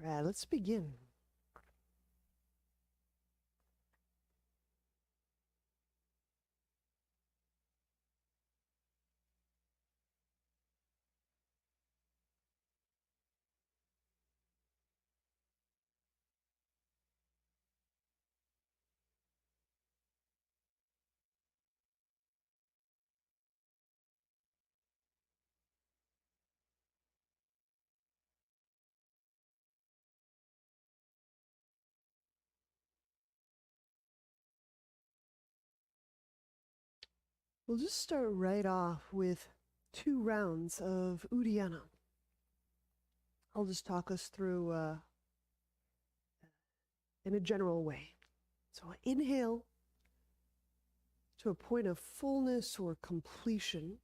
All right, let's begin. We'll just start right off with 2 rounds of Uddiyana. I'll just talk us through in a general way. So inhale to a point of fullness or completion.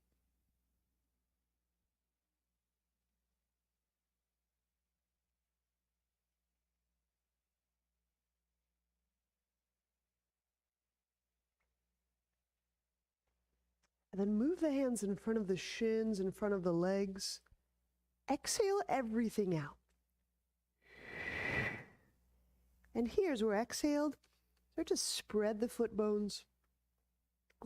And then move the hands in front of the shins, in front of the legs. Exhale everything out. And here's where exhaled, start to spread the foot bones.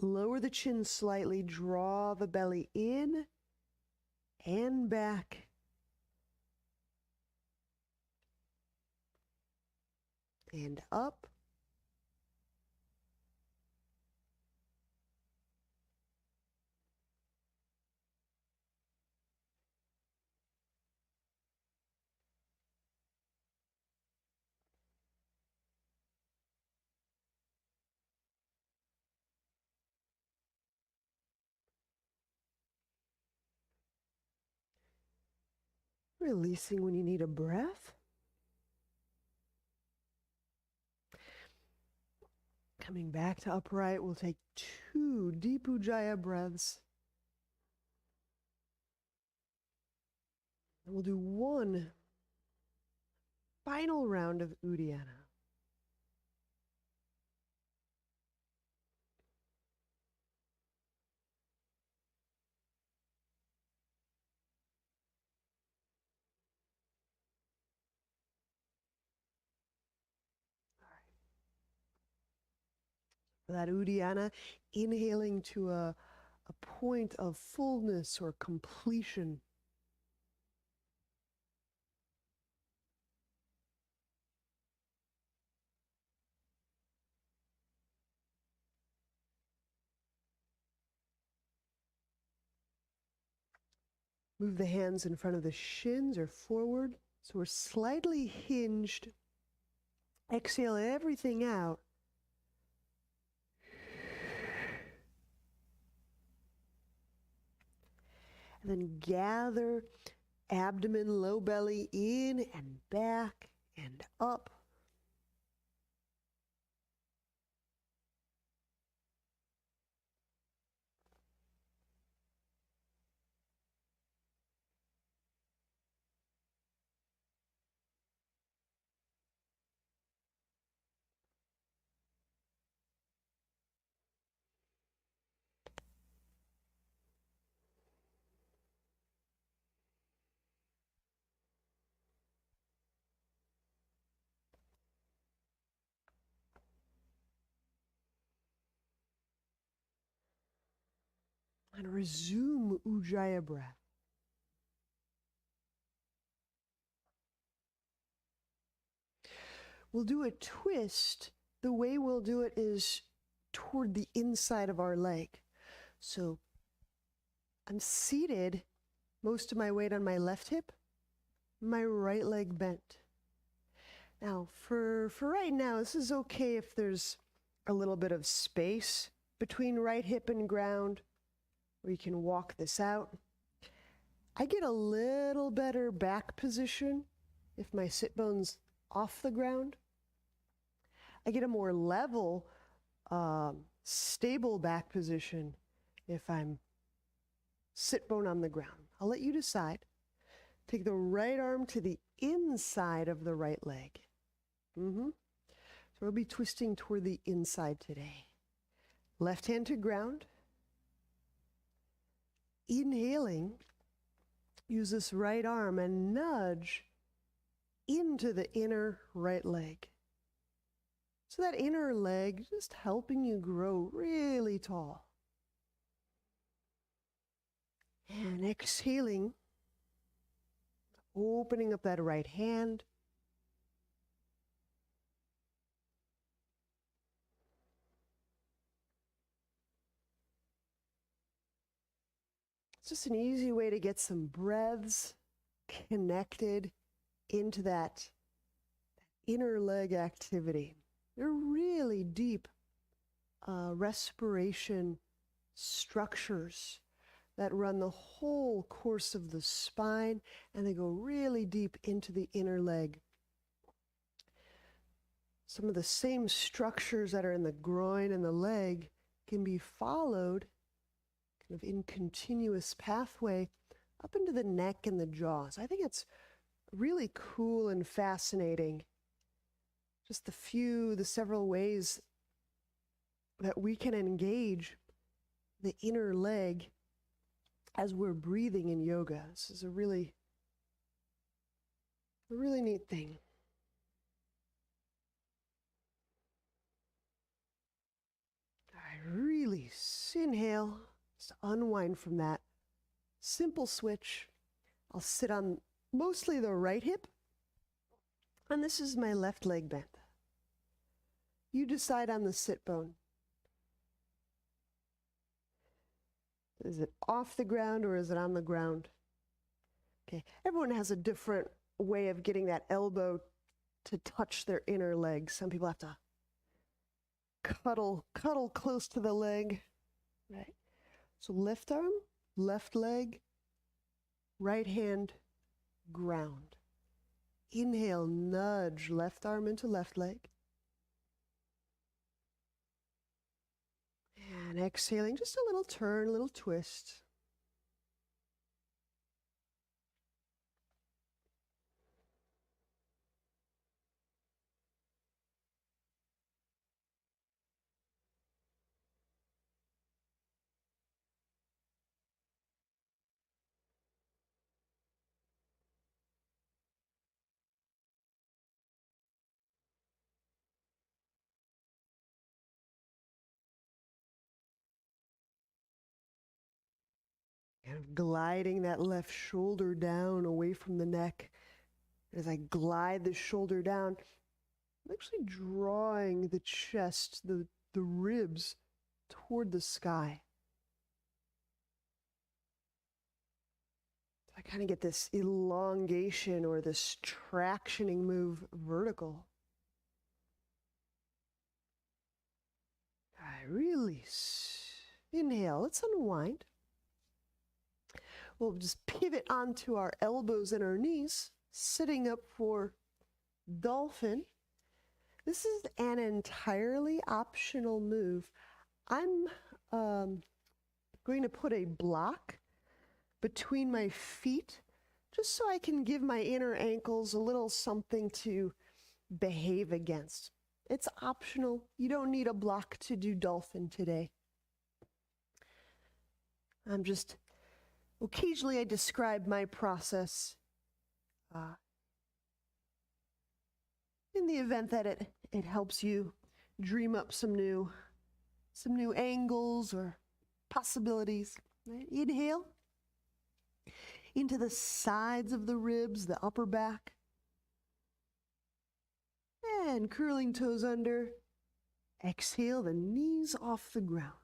Lower the chin slightly, draw the belly in and back. And up. Releasing when you need a breath. Coming back to upright, we'll take 2 deep Ujjayi breaths. And we'll do 1 final round of Uddiyana. For that Uddiyana, inhaling to a point of fullness or completion. Move the hands in front of the shins or forward. So we're slightly hinged. Exhale everything out. And then gather abdomen, low belly in and back and up. And resume Ujjayi breath. We'll do a twist. The way we'll do it is toward the inside of our leg. So I'm seated, most of my weight on my left hip, my right leg bent. Now, for right now, this is okay if there's a little bit of space between right hip and ground, where you can walk this out. I get a little better back position if my sit bone's off the ground. I get a more level, stable back position if I'm sit bone on the ground. I'll let you decide. Take the right arm to the inside of the right leg. So we'll be twisting toward the inside today. Left hand to ground. Inhaling, use this right arm and nudge into the inner right leg. So that inner leg just helping you grow really tall. And exhaling, opening up that right hand. It's just an easy way to get some breaths connected into that inner leg activity. They're really deep respiration structures that run the whole course of the spine, and they go really deep into the inner leg. Some of the same structures that are in the groin and the leg can be followed kind of in continuous pathway up into the neck and the jaws. I think it's really cool and fascinating. Just the several ways that we can engage the inner leg as we're breathing in yoga. This is a really neat thing. All right, release. Inhale. Just unwind from that. Simple switch. I'll sit on mostly the right hip, and this is my left leg bent. You decide on the sit bone. Is it off the ground or is it on the ground? Okay, everyone has a different way of getting that elbow to touch their inner leg. Some people have to cuddle close to the leg, right? So left arm, left leg, right hand, ground. Inhale, nudge left arm into left leg. And exhaling, just a little turn, a little twist. Kind of gliding that left shoulder down away from the neck. As I glide the shoulder down, I'm actually drawing the chest, the ribs toward the sky. So I kind of get this elongation or this tractioning move vertical. I release. Inhale, let's unwind. We'll just pivot onto our elbows and our knees, sitting up for dolphin. This is an entirely optional move. I'm going to put a block between my feet just so I can give my inner ankles a little something to behave against. It's optional. You don't need a block to do dolphin today. Occasionally I describe my process in the event that it helps you dream up some new angles or possibilities. Right? Inhale into the sides of the ribs, the upper back. And curling toes under. Exhale, the knees off the ground.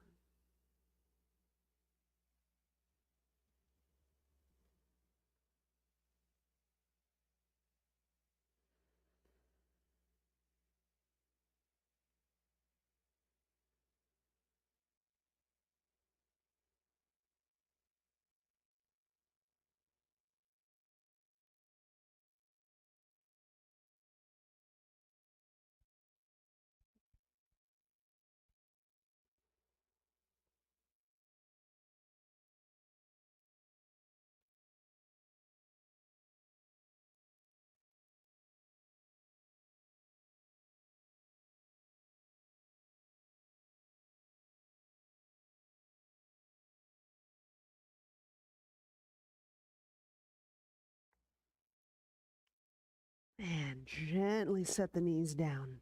And gently set the knees down.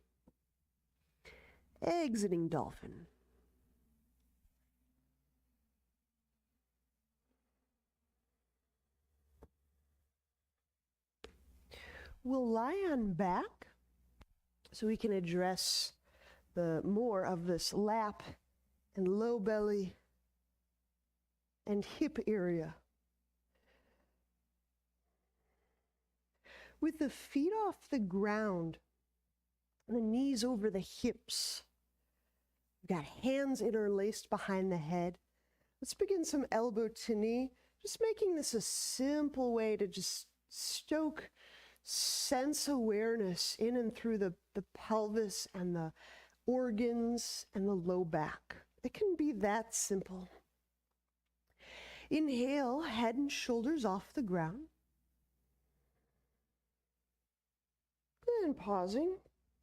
Exiting dolphin. We'll lie on back so we can address the more of this lap and low belly and hip area. With the feet off the ground, the knees over the hips. We've got hands interlaced behind the head. Let's begin some elbow to knee, just making this a simple way to just stoke sense awareness in and through the pelvis and the organs and the low back. It can be that simple. Inhale, head and shoulders off the ground. And pausing,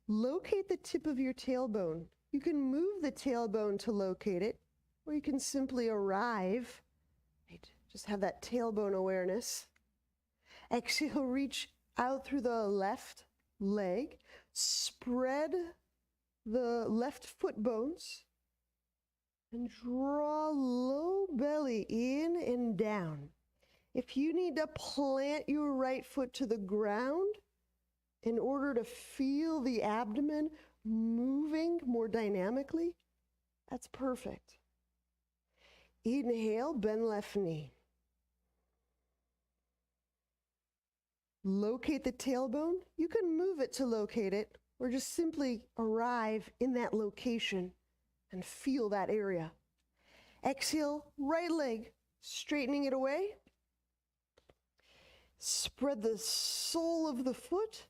locate the tip of your tailbone. You can move the tailbone to locate it, or you can simply arrive. Right? Just have that tailbone awareness. Exhale, reach out through the left leg. Spread the left foot bones. And draw low belly in and down. If you need to plant your right foot to the ground, in order to feel the abdomen moving more dynamically, that's perfect. Inhale, bend left knee. Locate the tailbone. You can move it to locate it, or just simply arrive in that location and feel that area. Exhale, right leg, straightening it away. Spread the sole of the foot.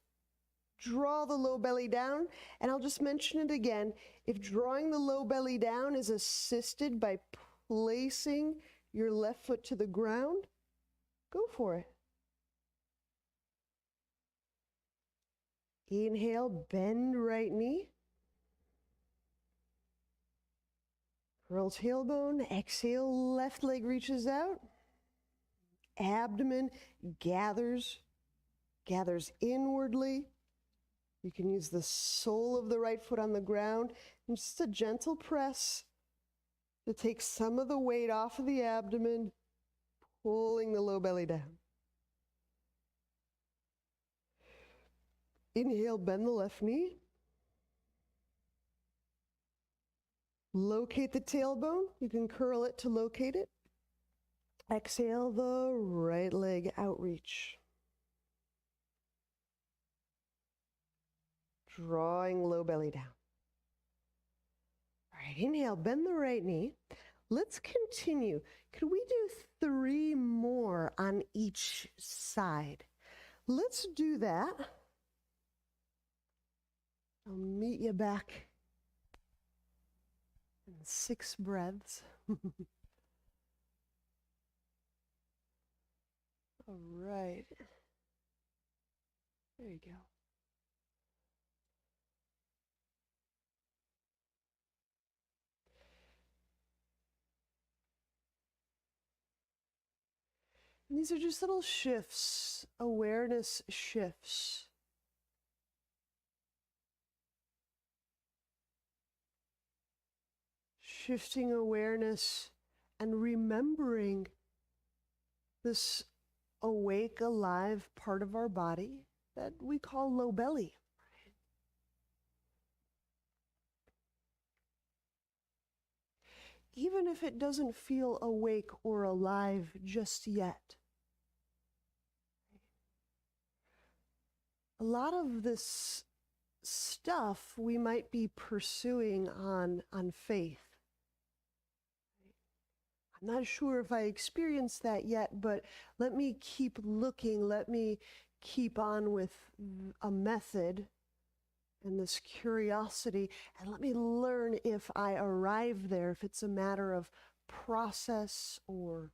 Draw the low belly down, and I'll just mention it again. If drawing the low belly down is assisted by placing your left foot to the ground, go for it. Inhale, bend right knee. Curl tailbone. Exhale, left leg reaches out. Abdomen gathers inwardly. You can use the sole of the right foot on the ground and just a gentle press to take some of the weight off of the abdomen, pulling the low belly down. Inhale, bend the left knee. Locate the tailbone. You can curl it to locate it. Exhale, the right leg outreach. Drawing low belly down. All right, inhale, bend the right knee. Let's continue. Could we do 3 more on each side? Let's do that. I'll meet you back in 6 breaths. All right. There you go. And these are just little shifts, awareness shifts. Shifting awareness and remembering this awake, alive part of our body that we call low belly. Even if it doesn't feel awake or alive just yet. A lot of this stuff we might be pursuing on faith. I'm not sure if I experienced that yet, but let me keep looking, let me keep on with a method and this curiosity, and let me learn if I arrive there, if it's a matter of process or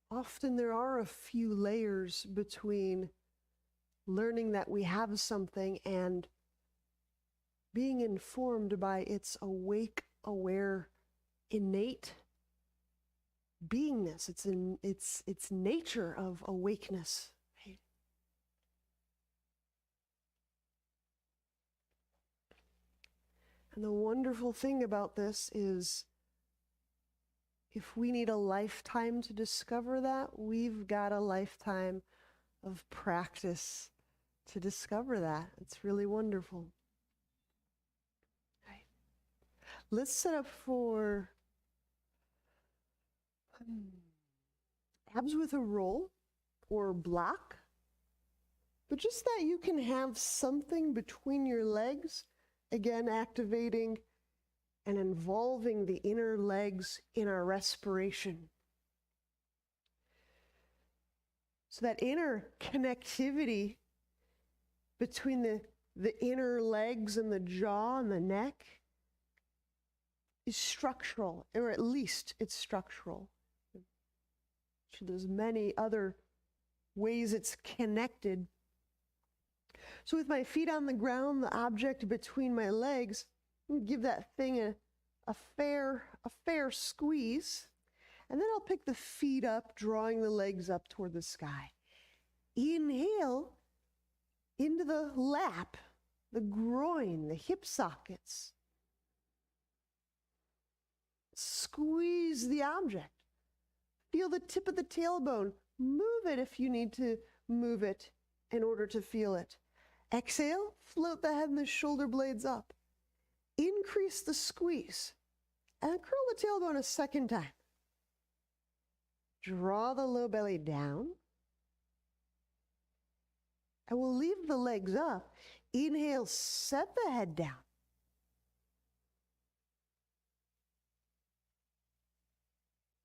often there are a few layers between learning that we have something and being informed by its awake, aware, innate beingness. It's nature of awakeness. Right? And the wonderful thing about this is, if we need a lifetime to discover that, we've got a lifetime of practice to discover that. It's really wonderful. Right. Let's set up for abs with a roll or block, but just that you can have something between your legs, again activating and involving the inner legs in our respiration. So that inner connectivity between the inner legs and the jaw and the neck is structural, or at least it's structural. So there's many other ways it's connected. So with my feet on the ground, the object between my legs, give that thing a fair squeeze, and then I'll pick the feet up, drawing the legs up toward the sky. Inhale into the lap, the groin, the hip sockets. Squeeze the object. Feel the tip of the tailbone. Move it if you need to move it in order to feel it. Exhale, float the head and the shoulder blades up. Increase the squeeze. And curl the tailbone a second time. Draw the low belly down. And we'll leave the legs up. Inhale, set the head down.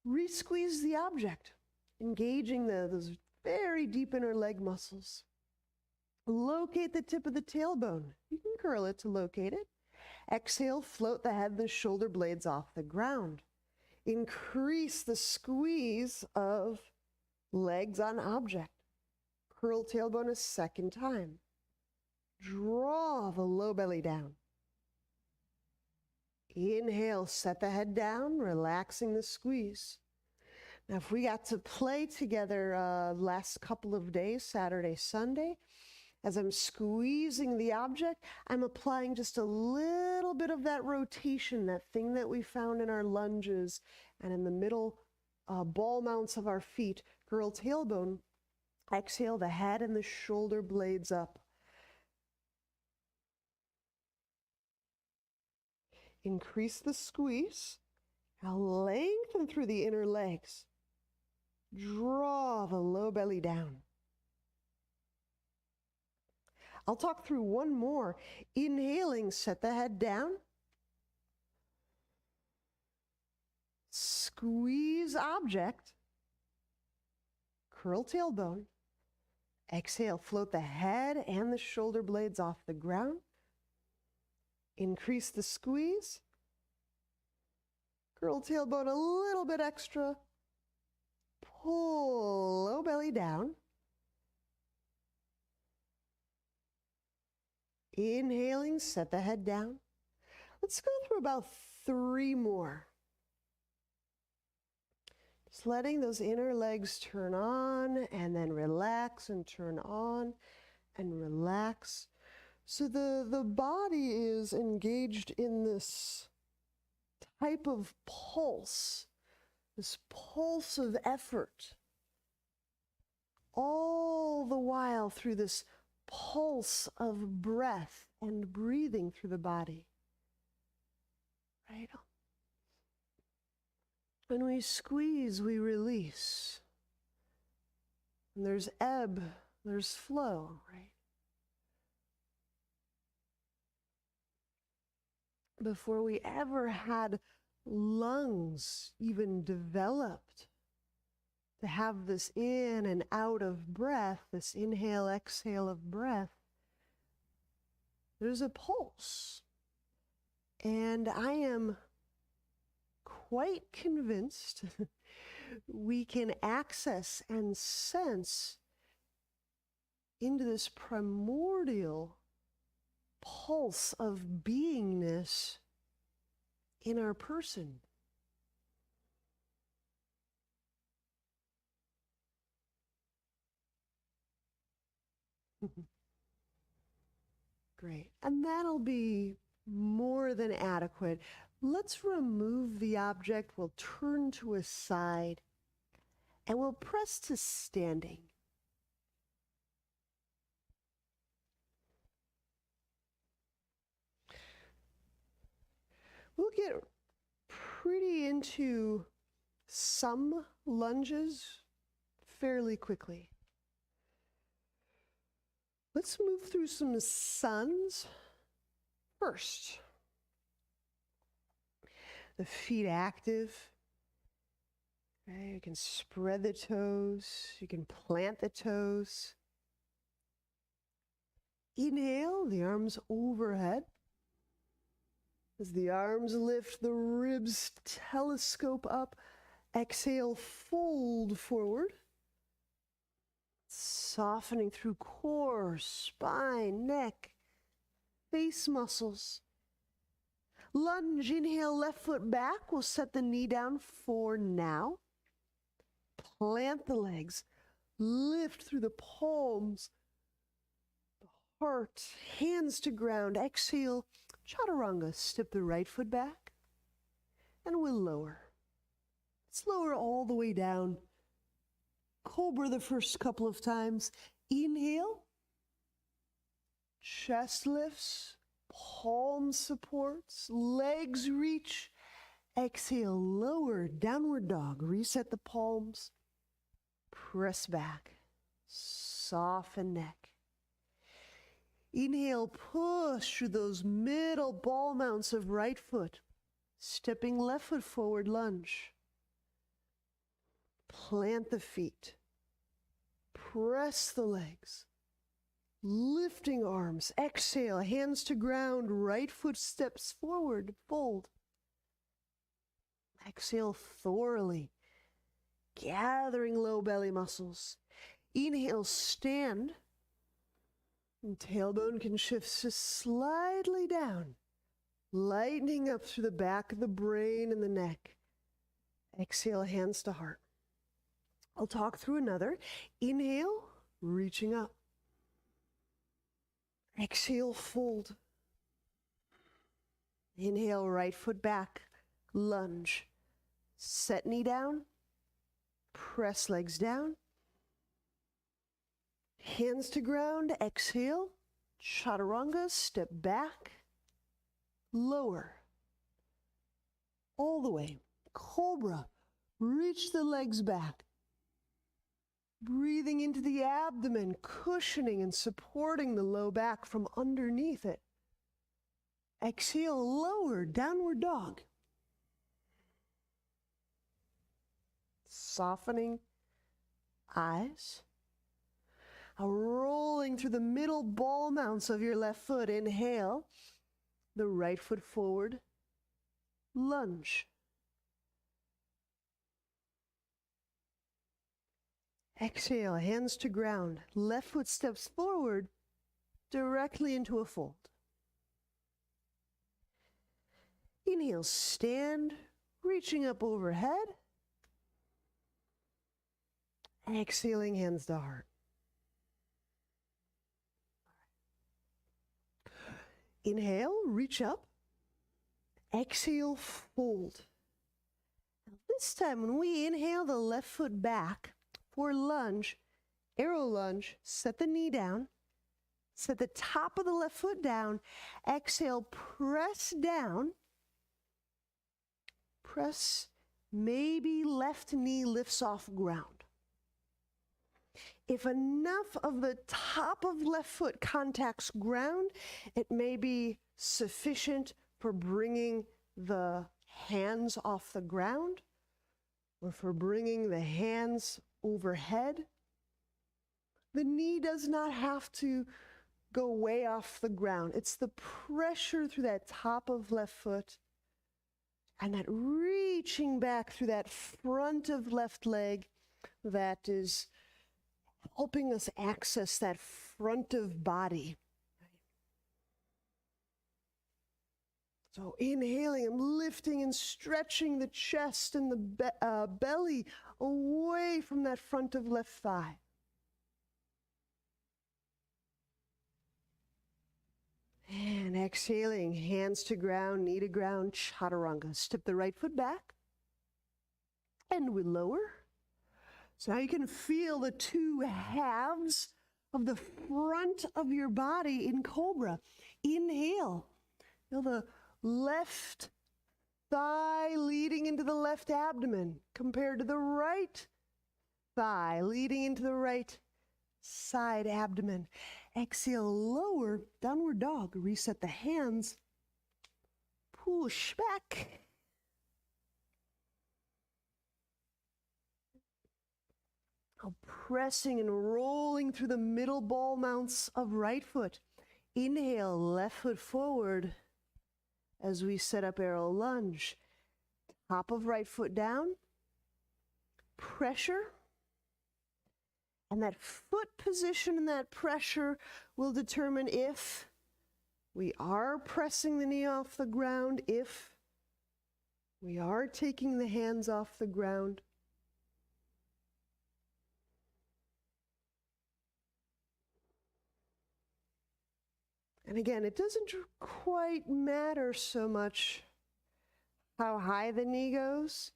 Re-squeeze the object, engaging those very deep inner leg muscles. Locate the tip of the tailbone. You can curl it to locate it. Exhale, float the head and the shoulder blades off the ground. Increase the squeeze of legs on object. Curl tailbone a second time. Draw the low belly down. Inhale, set the head down, relaxing the squeeze. Now, if we got to play together last couple of days, Saturday, Sunday, as I'm squeezing the object, I'm applying just a little bit of that rotation, that thing that we found in our lunges and in the middle ball mounts of our feet. Curl tailbone. Exhale the head and the shoulder blades up. Increase the squeeze. Now lengthen through the inner legs. Draw the low belly down. I'll talk through one more. Inhaling, set the head down. Squeeze object. Curl tailbone. Exhale, float the head and the shoulder blades off the ground. Increase the squeeze. Curl tailbone a little bit extra. Pull low belly down. Inhaling, set the head down. Let's go through about 3 more. Just letting those inner legs turn on and then relax and turn on and relax. So the body is engaged in this type of pulse, this pulse of effort, all the while through this pulse of breath and breathing through the body. Right? When we squeeze, we release. And there's ebb, there's flow, right? Before we ever had lungs even developed to have this in and out of breath, this inhale, exhale of breath, there's a pulse. And I am quite convinced we can access and sense into this primordial pulse of beingness in our person. Great. And that'll be more than adequate. Let's remove the object. We'll turn to a side and we'll press to standing. We'll get pretty into some lunges fairly quickly. Let's move through some suns first. The feet active. Okay, you can spread the toes. You can plant the toes. Inhale, the arms overhead. As the arms lift, the ribs telescope up. Exhale, fold forward. Softening through core, spine, neck, face muscles. Lunge, inhale, left foot back. We'll set the knee down for now. Plant the legs. Lift through the palms. The heart, hands to ground. Exhale, chaturanga. Step the right foot back. And we'll lower. Let's lower all the way down. Cobra the first couple of times. Inhale. Chest lifts. Palm supports. Legs reach. Exhale, lower, downward dog. Reset the palms. Press back. Soften neck. Inhale, push through those middle ball mounts of right foot. Stepping left foot forward, lunge. Plant the feet. Press the legs. Lifting arms. Exhale, hands to ground. Right foot steps forward, fold. Exhale thoroughly. Gathering low belly muscles. Inhale, stand. And tailbone can shift just slightly down. Lightening up through the back of the brain and the neck. Exhale, hands to heart. I'll talk through another. Inhale, reaching up. Exhale, fold. Inhale, right foot back, lunge. Set knee down, press legs down. Hands to ground, exhale. Chaturanga, step back, lower. All the way. Cobra, reach the legs back. Breathing into the abdomen, cushioning and supporting the low back from underneath it. Exhale, lower, downward dog. Softening eyes. Rolling through the middle ball mounts of your left foot. Inhale, the right foot forward. Lunge. Exhale, hands to ground. Left foot steps forward, directly into a fold. Inhale, stand, reaching up overhead. Exhaling, hands to heart. Inhale, reach up. Exhale, fold. Now this time, when we inhale the left foot back, for lunge, arrow lunge, set the knee down, set the top of the left foot down, exhale, press down, press, maybe left knee lifts off ground. If enough of the top of left foot contacts ground, it may be sufficient for bringing the hands off the ground or for bringing the hands overhead. The knee does not have to go way off the ground. It's the pressure through that top of left foot and that reaching back through that front of left leg that is helping us access that front of body. So inhaling, I'm lifting and stretching the chest and the belly away from that front of left thigh. And exhaling, hands to ground, knee to ground, chaturanga. Step the right foot back. And we lower. So now you can feel the two halves of the front of your body in cobra. Inhale. Feel the left thigh leading into the left abdomen compared to the right thigh leading into the right side abdomen. Exhale, lower, downward dog. Reset the hands. Push back. Pressing and rolling through the middle ball mounts of right foot. Inhale, left foot forward as we set up arrow lunge. Top of right foot down. Pressure. And that foot position and that pressure will determine if we are pressing the knee off the ground, if we are taking the hands off the ground. And again, it doesn't quite matter so much how high the knee goes.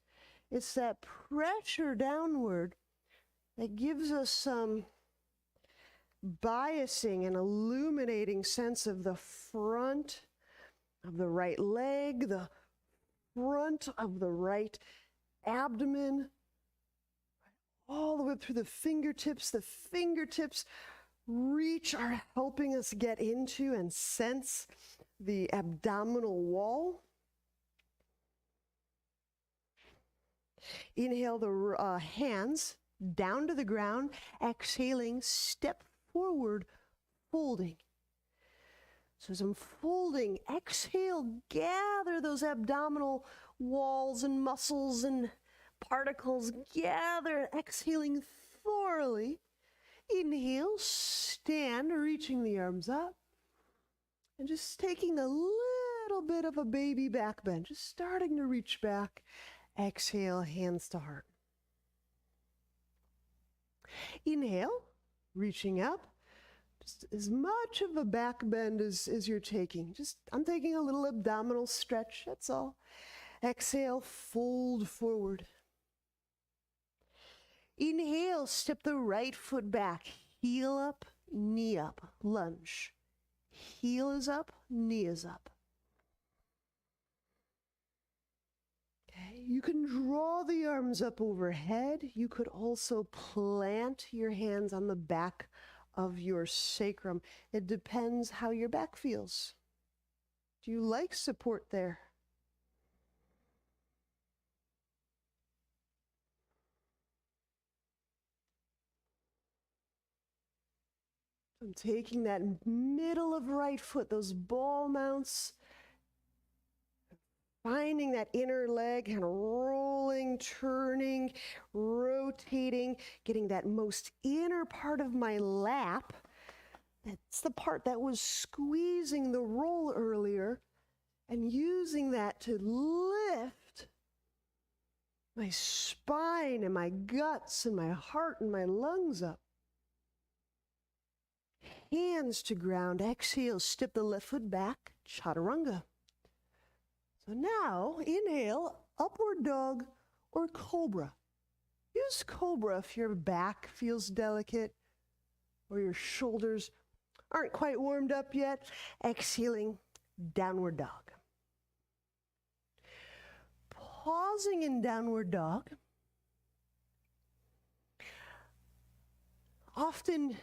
It's that pressure downward that gives us some biasing and illuminating sense of the front of the right leg, the front of the right abdomen, all the way through the fingertips. The fingertips reach are helping us get into and sense the abdominal wall. Inhale the hands down to the ground. Exhaling, step forward, folding. So as I'm folding, exhale, gather those abdominal walls and muscles and particles. Gather, exhaling thoroughly. Inhale, stand, reaching the arms up. And just taking a little bit of a baby back bend, just starting to reach back. Exhale, hands to heart. Inhale, reaching up. Just as much of a back bend as you're taking. I'm taking a little abdominal stretch, that's all. Exhale, fold forward. Inhale, step the right foot back. Heel up, knee up, lunge. Heel is up, knee is up. Okay, you can draw the arms up overhead. You could also plant your hands on the back of your sacrum. It depends how your back feels. Do you like support there? I'm taking that middle of right foot, those ball mounts, finding that inner leg, kind of rolling, turning, rotating, getting that most inner part of my lap. That's the part that was squeezing the roll earlier, and using that to lift my spine and my guts and my heart and my lungs up. Hands to ground. Exhale, step the left foot back, chaturanga. So now, inhale, upward dog or cobra. Use cobra if your back feels delicate or your shoulders aren't quite warmed up yet. Exhaling, downward dog. Pausing in downward dog. Often,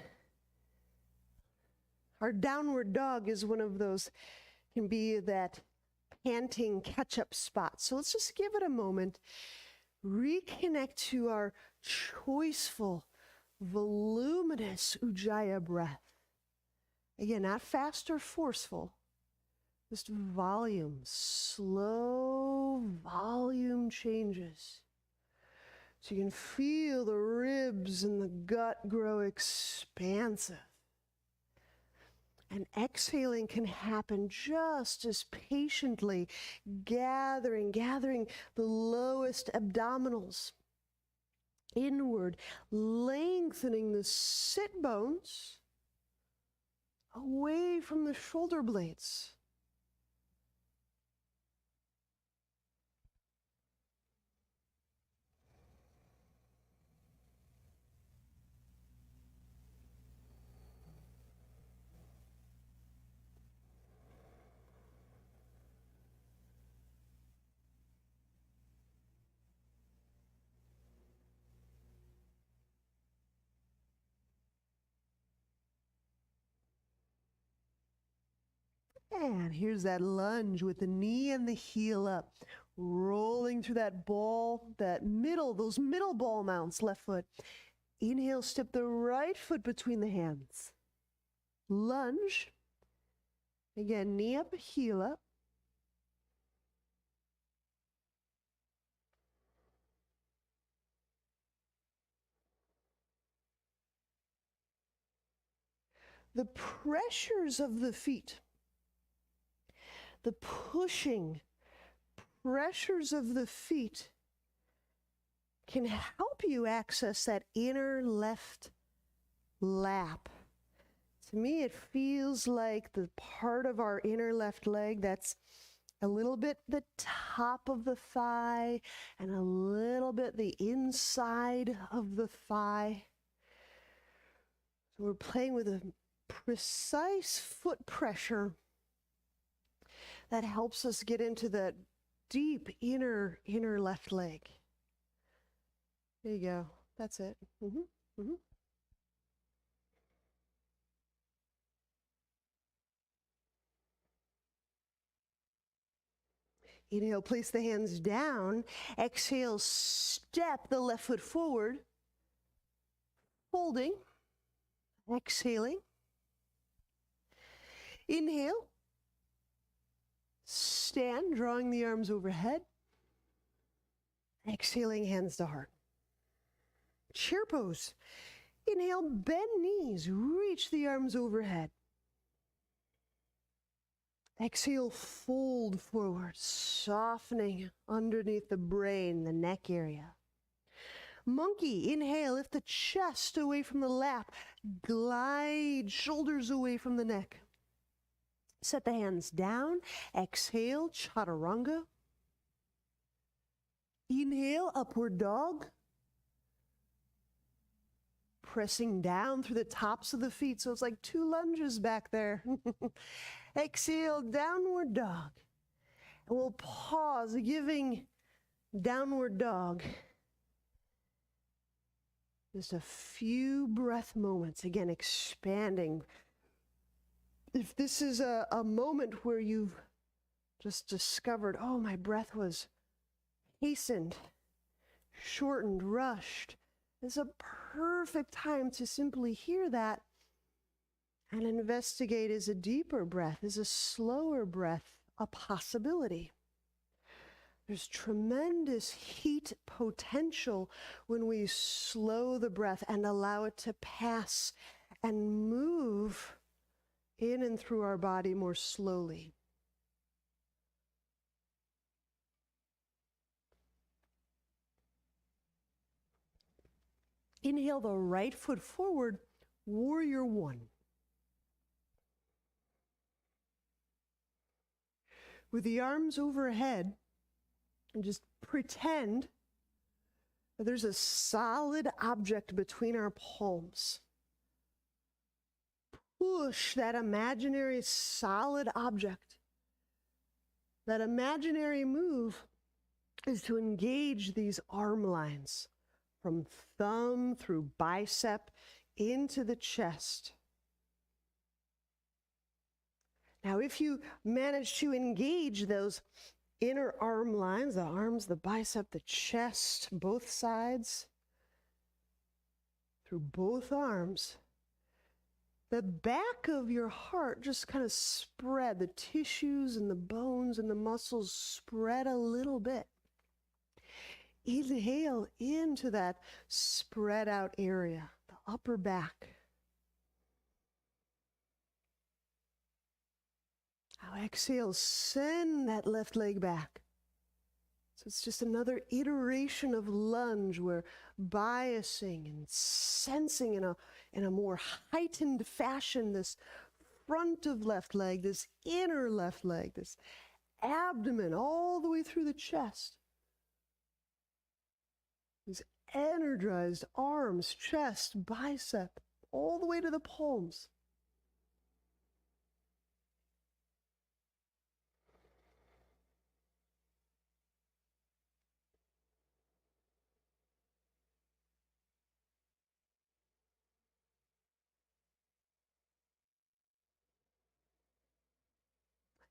our downward dog is one of those, can be that panting catch-up spot. So let's just give it a moment. Reconnect to our choiceful, voluminous Ujjayi breath. Again, not fast or forceful, just volume, slow volume changes. So you can feel the ribs and the gut grow expansive. And exhaling can happen just as patiently, gathering the lowest abdominals inward, lengthening the sit bones, away from the shoulder blades. And here's that lunge with the knee and the heel up, rolling through that ball, those middle ball mounts, left foot. Inhale, step the right foot between the hands. Lunge. Again, knee up, heel up. The pressures of the feet, the pushing pressures of the feet can help you access that inner left lap. To me, it feels like the part of our inner left leg that's a little bit the top of the thigh and a little bit the inside of the thigh. So we're playing with a precise foot pressure that helps us get into that deep inner left leg. There you go. That's it. Inhale, place the hands down. Exhale, step the left foot forward. Holding. Exhaling. Inhale. Stand, drawing the arms overhead. Exhaling, hands to heart. Chair pose. Inhale, bend knees, reach the arms overhead. Exhale, fold forward, softening underneath the brain, the neck area. Monkey, inhale, lift the chest away from the lap. Glide shoulders away from the neck. Set the hands down. Exhale, chaturanga. Inhale, upward dog. Pressing down through the tops of the feet, so it's like 2 lunges back there. Exhale, downward dog. And we'll pause, giving downward dog just a few breath moments. Again, expanding. If this is a moment where you've just discovered, oh, my breath was hastened, shortened, rushed, it's a perfect time to simply hear that and investigate, is a deeper breath, is a slower breath a possibility? There's tremendous heat potential when we slow the breath and allow it to pass and move in and through our body more slowly. Inhale the right foot forward, warrior one. With the arms overhead, and just pretend that there's a solid object between our palms. Push that imaginary solid object. That imaginary move is to engage these arm lines from thumb through bicep into the chest. Now, if you manage to engage those inner arm lines, the arms, the bicep, the chest, both sides, through both arms, the back of your heart just kind of spread, the tissues and the bones and the muscles spread a little bit. Inhale into that spread out area, the upper back. Now exhale, send that left leg back. So it's just another iteration of lunge. We're biasing and sensing in a more heightened fashion this front of left leg, this inner left leg, this abdomen all the way through the chest. These energized arms, chest, bicep, all the way to the palms.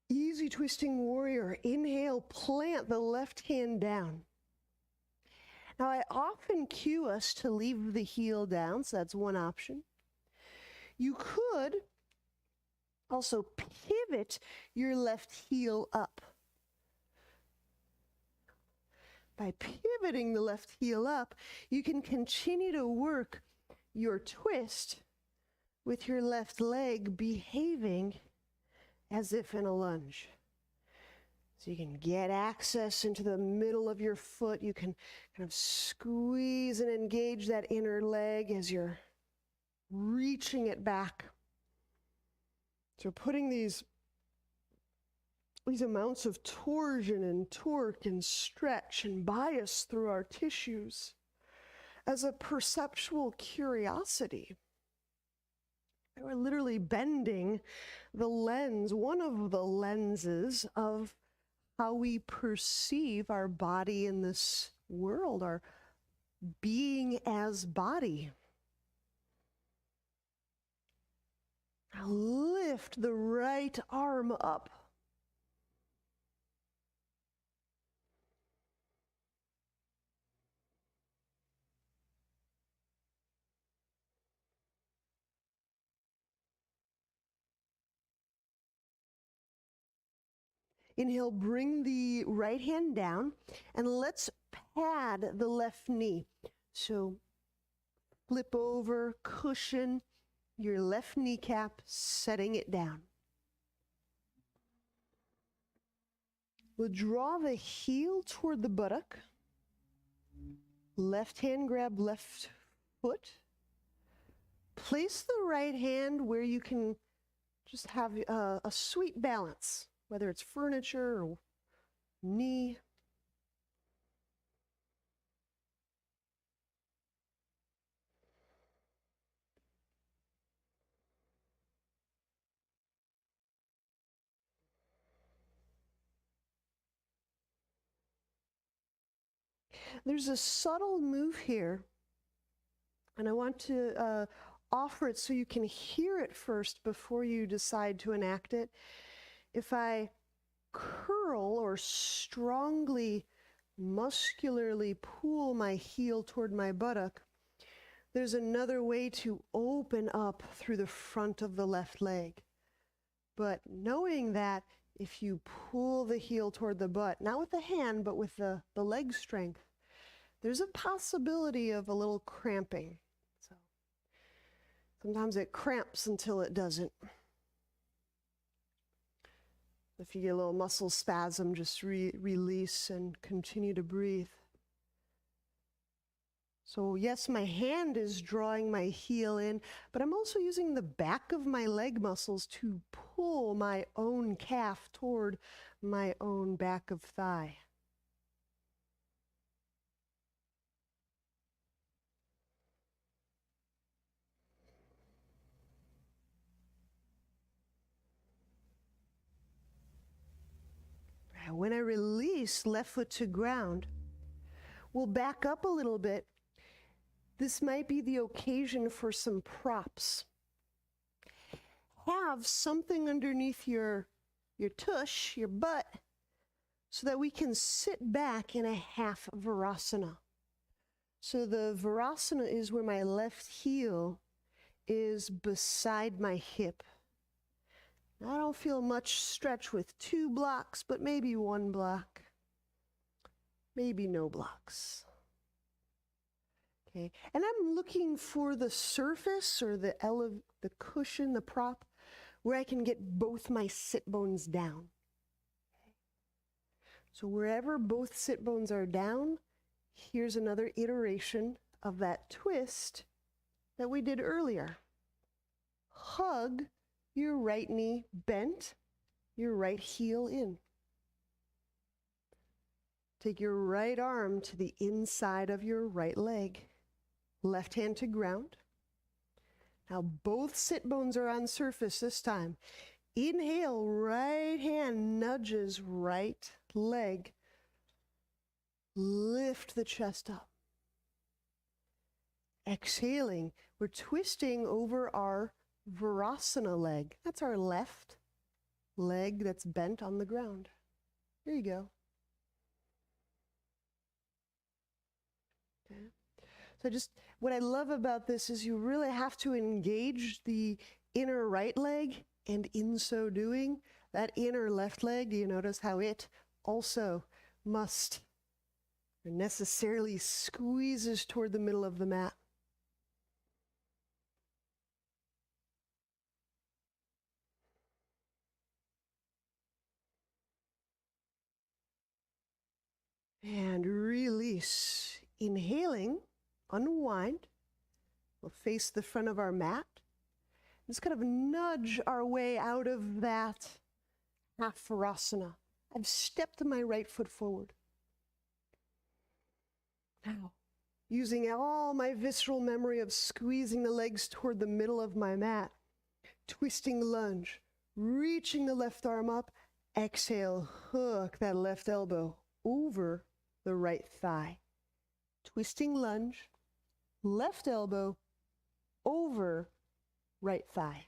Easy twisting warrior. Inhale, plant the left hand down. Now I often cue us to leave the heel down, so that's one option. You could also pivot your left heel up. By pivoting the left heel up, you can continue to work your twist with your left leg behaving as if in a lunge. So you can get access into the middle of your foot. You can kind of squeeze and engage that inner leg as you're reaching it back. So putting these amounts of torsion and torque and stretch and bias through our tissues as a perceptual curiosity. We're literally bending the lens, one of the lenses of how we perceive our body in this world, our being as body. Now lift the right arm up. Inhale, bring the right hand down, and let's pad the left knee. So flip over, cushion your left kneecap, setting it down. We'll draw the heel toward the buttock. Left hand grab left foot. Place the right hand where you can just have a sweet balance, whether it's furniture or knee. There's a subtle move here, and I want to offer it so you can hear it first before you decide to enact it. If I curl or strongly, muscularly pull my heel toward my buttock, there's another way to open up through the front of the left leg. But knowing that if you pull the heel toward the butt, not with the hand, but with the leg strength, there's a possibility of a little cramping. So sometimes it cramps until it doesn't. If you get a little muscle spasm, just release and continue to breathe. So yes, my hand is drawing my heel in, but I'm also using the back of my leg muscles to pull my own calf toward my own back of thigh. When I release left foot to ground, we'll back up a little bit. This might be the occasion for some props. Have something underneath your tush, your butt, so that we can sit back in a half Virasana. So the Virasana is where my left heel is beside my hip. I don't feel much stretch with 2 blocks, but maybe 1 block. Maybe no blocks. Okay, and I'm looking for the surface or the cushion, the prop, where I can get both my sit bones down. Okay. So wherever both sit bones are down, here's another iteration of that twist that we did earlier. Hug your right knee bent, your right heel in. Take your right arm to the inside of your right leg. Left hand to ground. Now both sit bones are on surface this time. Inhale, right hand nudges right leg. Lift the chest up. Exhaling, we're twisting over our Virasana leg. That's our left leg that's bent on the ground. Here you go. Okay. So just what I love about this is you really have to engage the inner right leg, and in so doing, that inner left leg, do you notice how it also must or necessarily squeezes toward the middle of the mat? And release. Inhaling, unwind. We'll face the front of our mat. Just kind of nudge our way out of that half Virasana. I've stepped my right foot forward. Now, using all my visceral memory of squeezing the legs toward the middle of my mat, twisting lunge, reaching the left arm up, exhale, hook that left elbow over the right thigh. Twisting lunge, left elbow over right thigh.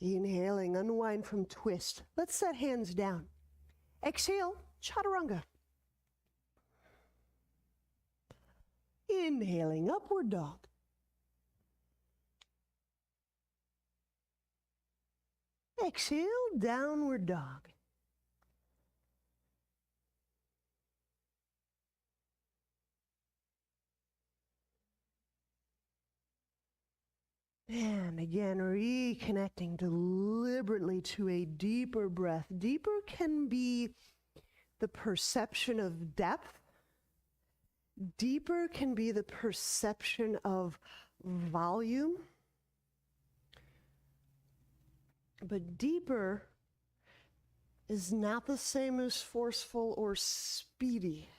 Inhaling, unwind from twist. Let's set hands down. Exhale, chaturanga. Inhaling, upward dog. Exhale, downward dog. And again, reconnecting deliberately to a deeper breath. Deeper can be the perception of depth. Deeper can be the perception of volume. But deeper is not the same as forceful or speedy.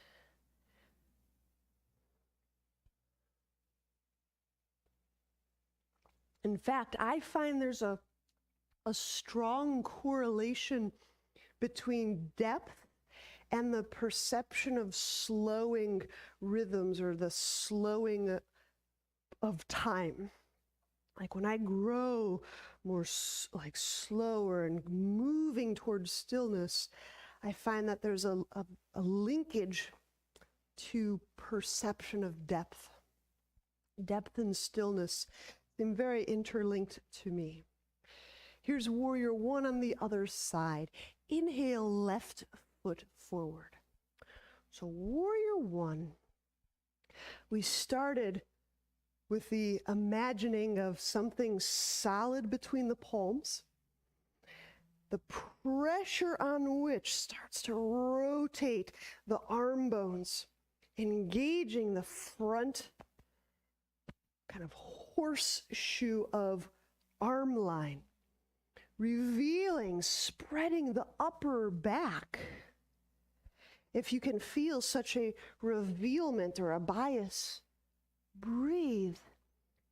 In fact, I find there's a strong correlation between depth and the perception of slowing rhythms or the slowing of time. Like when I grow more like slower and moving towards stillness, I find that there's a linkage to perception of depth. Depth and stillness seem very interlinked to me. Here's warrior one on the other side. Inhale, left foot forward. So warrior one, we started with the imagining of something solid between the palms, the pressure on which starts to rotate the arm bones, engaging the front kind of horseshoe of arm line, revealing, spreading the upper back. If you can feel such a revealment or a bias, breathe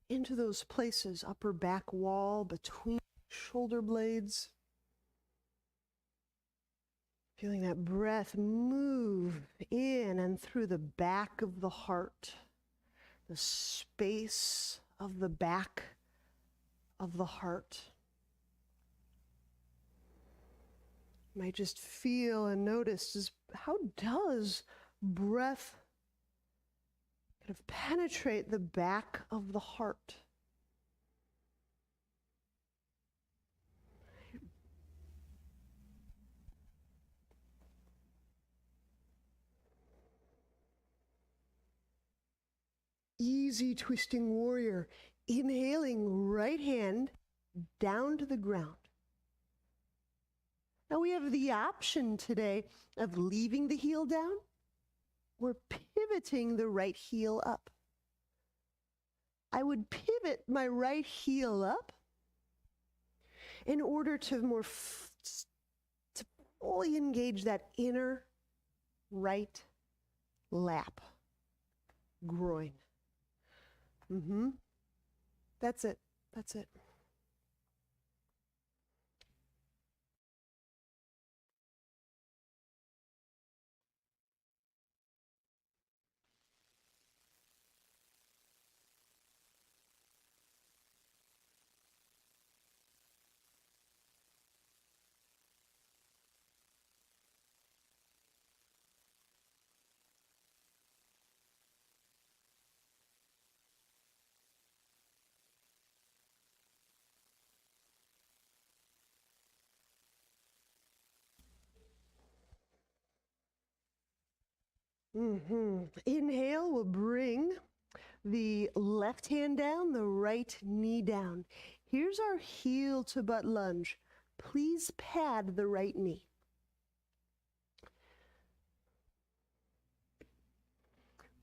into those places, upper back wall, between shoulder blades. Feeling that breath move in and through the back of the heart, the space of the back of the heart. You might just feel and notice is how does breath kind of penetrate the back of the heart? Easy twisting warrior. Inhaling, right hand down to the ground. Now we have the option today of leaving the heel down or pivoting the right heel up. I would pivot my right heel up in order to to fully engage that inner right lap, groin. That's it. That's it. Inhale, we'll bring the left hand down, the right knee down. Here's our heel to butt lunge. Please pad the right knee.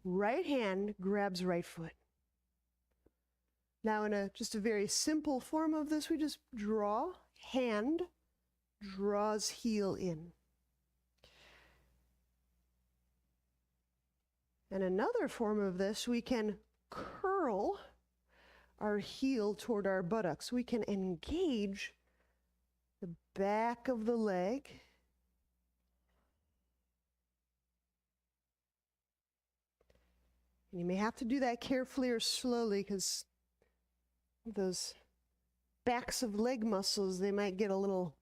Right hand grabs right foot. Now in just a very simple form of this, we just draw, hand draws heel in. And another form of this, we can curl our heel toward our buttocks. We can engage the back of the leg. And you may have to do that carefully or slowly because those backs of leg muscles, they might get a little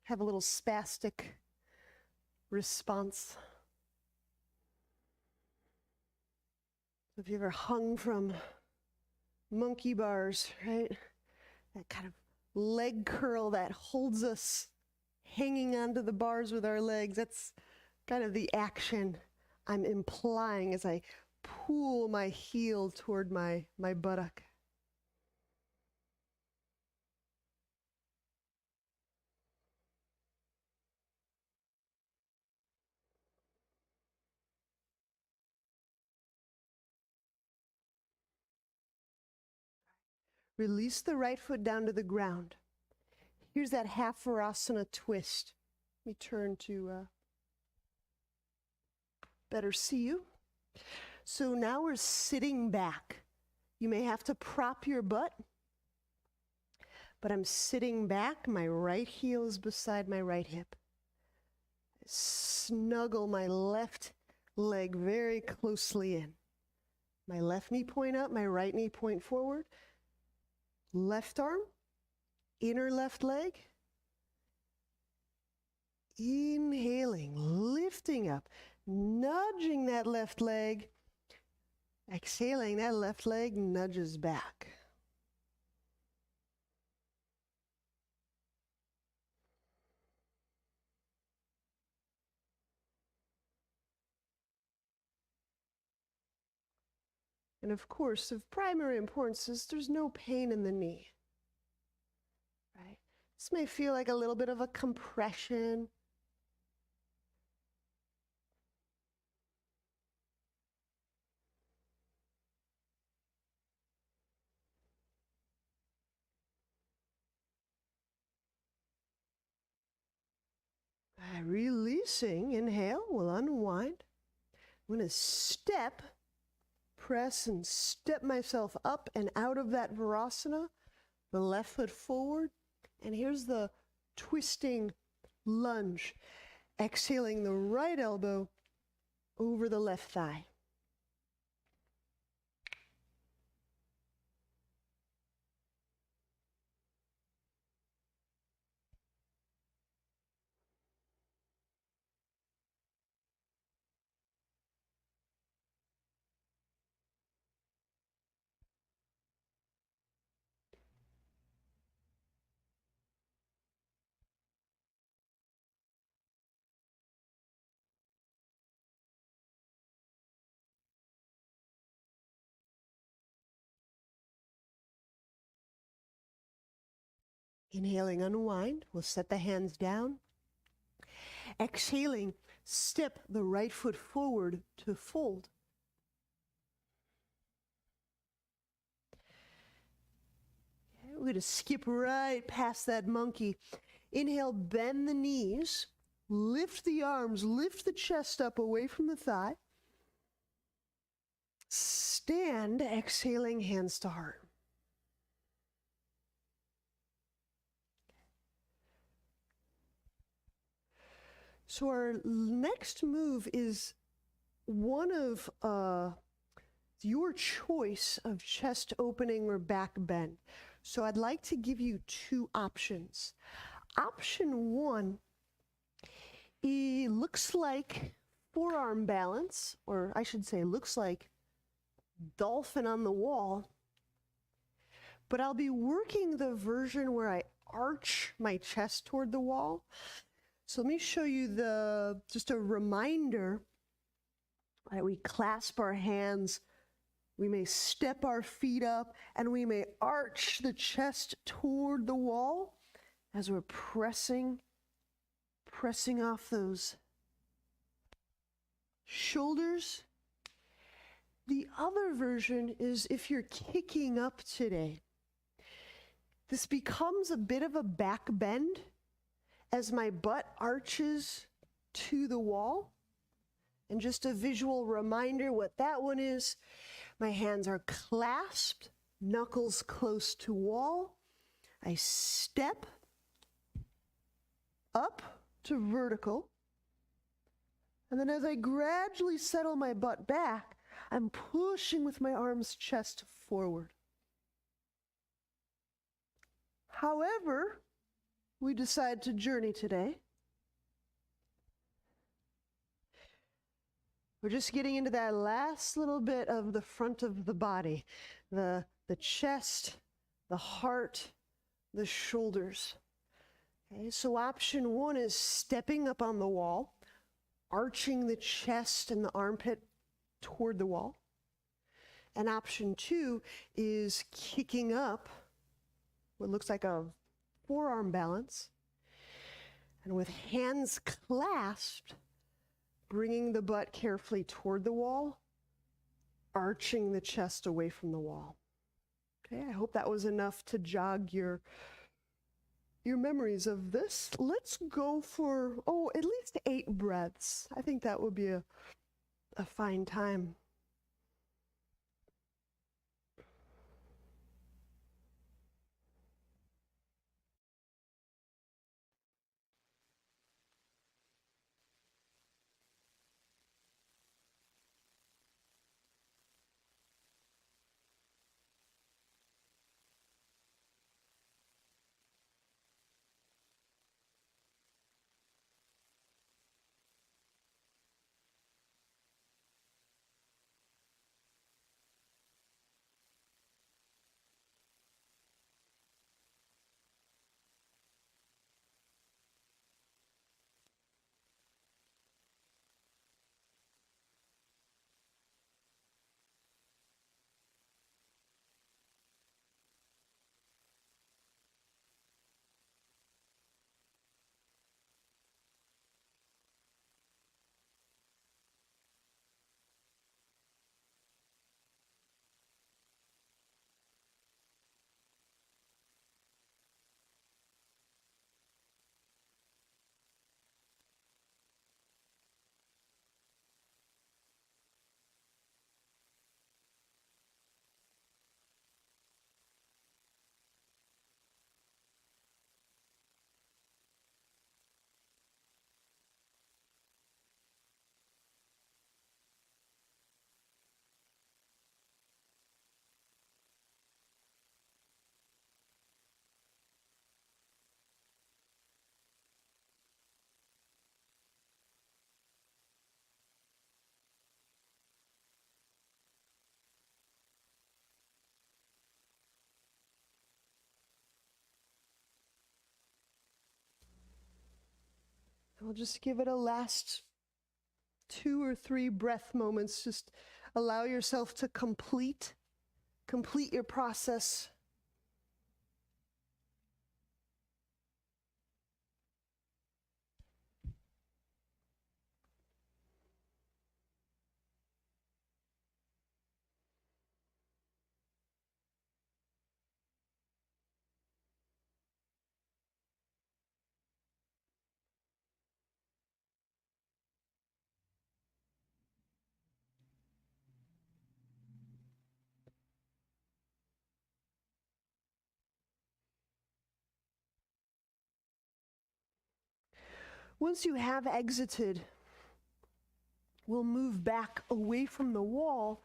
have a little spastic response. If you ever hung from monkey bars, right? That kind of leg curl that holds us hanging onto the bars with our legs, that's kind of the action I'm implying as I pull my heel toward my buttock. Release the right foot down to the ground. Here's that half Virasana twist. Let me turn to better see you. So now we're sitting back. You may have to prop your butt, but I'm sitting back. My right heel is beside my right hip. Snuggle my left leg very closely in. My left knee point up, my right knee point forward. Left arm, inner left leg. Inhaling, lifting up, nudging that left leg. Exhaling, that left leg nudges back. And of course, of primary importance is there's no pain in the knee. Right? This may feel like a little bit of a compression. Releasing, inhale, we'll unwind. I'm going to step, press and step myself up and out of that Virasana, the left foot forward. And here's the twisting lunge. Exhaling the right elbow over the left thigh. Inhaling, unwind. We'll set the hands down. Exhaling, step the right foot forward to fold. Okay, we're going to skip right past that monkey. Inhale, bend the knees, lift the arms, lift the chest up away from the thigh. Stand, exhaling, hands to heart. So our next move is one of your choice of chest opening or back bend. So I'd like to give you two options. Option one, it looks like forearm balance, or I should say looks like dolphin on the wall, but I'll be working the version where I arch my chest toward the wall. So let me show you just a reminder. Right, we clasp our hands, we may step our feet up, and we may arch the chest toward the wall as we're pressing off those shoulders. The other version is if you're kicking up today. This becomes a bit of a back bend as my butt arches to the wall. And just a visual reminder what that one is. My hands are clasped, knuckles close to wall. I step up to vertical. And then as I gradually settle my butt back, I'm pushing with my arms, chest forward. However, we decide to journey today. We're just getting into that last little bit of the front of the body, the chest, the heart, the shoulders. Okay, so option one is stepping up on the wall, arching the chest and the armpit toward the wall. And option two is kicking up what looks like a forearm balance, and with hands clasped, bringing the butt carefully toward the wall, arching the chest away from the wall. Okay, I hope that was enough to jog your memories of this. Let's go for, at least 8 breaths. I think that would be a fine time. We'll just give it a last 2 or 3 breath moments. Just allow yourself to complete your process. Once you have exited, we'll move back away from the wall.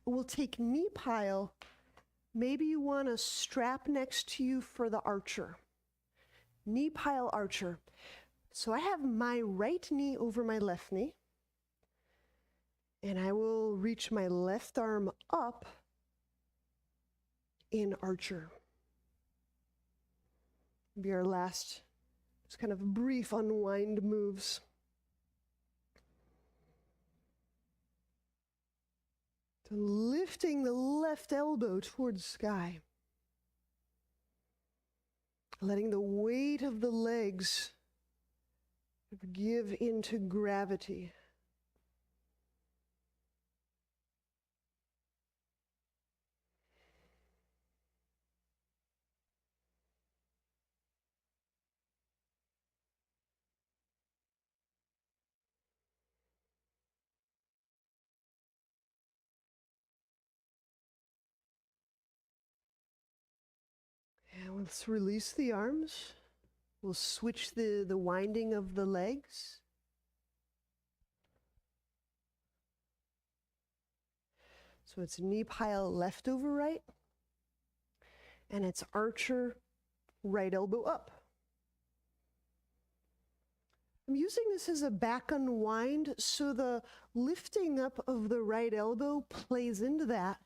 We'll take knee pile. Maybe you want a strap next to you for the archer. Knee pile archer. So I have my right knee over my left knee, and I will reach my left arm up in archer. Be our last, just kind of brief unwind moves. So lifting the left elbow towards sky. Letting the weight of the legs give into gravity. And let's release the arms. We'll switch the winding of the legs. So it's knee pile left over right, and it's archer right elbow up. I'm using this as a back unwind, so the lifting up of the right elbow plays into that.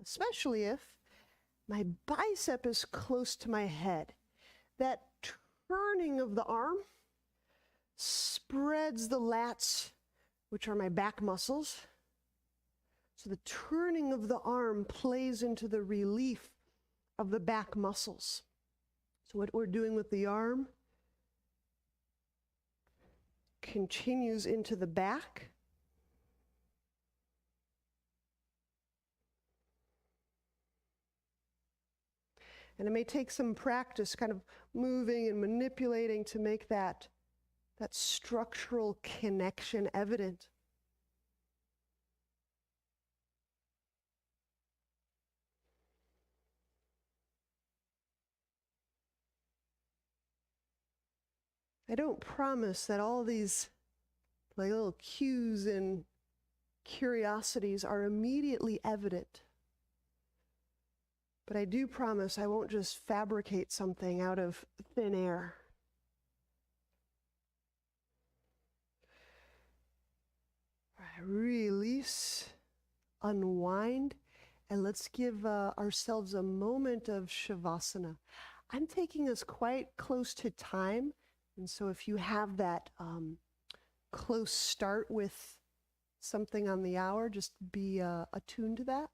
Especially if, my bicep is close to my head. That turning of the arm spreads the lats, which are my back muscles. So the turning of the arm plays into the relief of the back muscles. So what we're doing with the arm continues into the back. And it may take some practice kind of moving and manipulating to make that structural connection evident. I don't promise that all these like little cues and curiosities are immediately evident. But I do promise I won't just fabricate something out of thin air. Release, unwind, and let's give ourselves a moment of Shavasana. I'm taking us quite close to time, and so if you have that close start with something on the hour, just be attuned to that.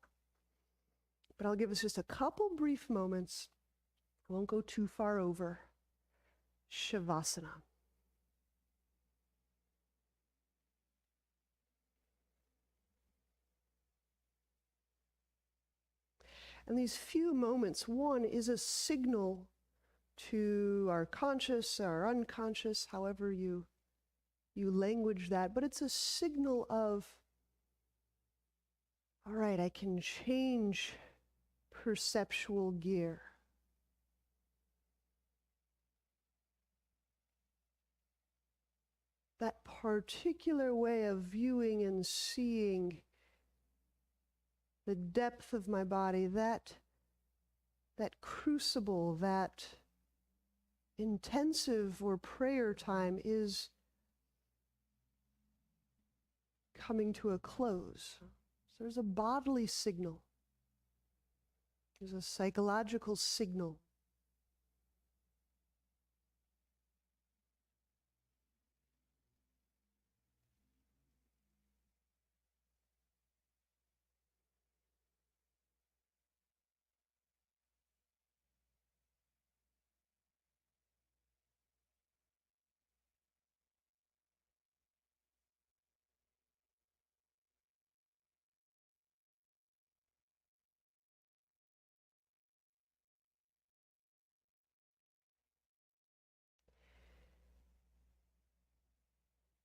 But I'll give us just a couple brief moments. I won't go too far over. Shavasana. And these few moments, one is a signal to our conscious, our unconscious, however you language that, but it's a signal of, all right, I can change perceptual gear. That particular way of viewing and seeing the depth of my body, that crucible, that intensive or prayer time is coming to a close. So there's a bodily signal. There's a psychological signal.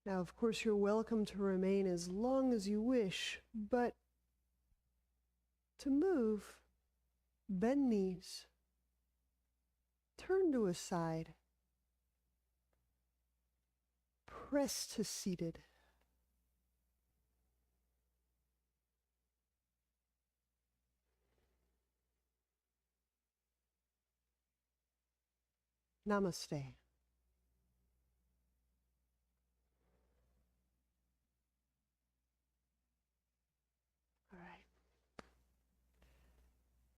Now, of course, you're welcome to remain as long as you wish, but to move, bend knees, turn to a side, press to seated. Namaste.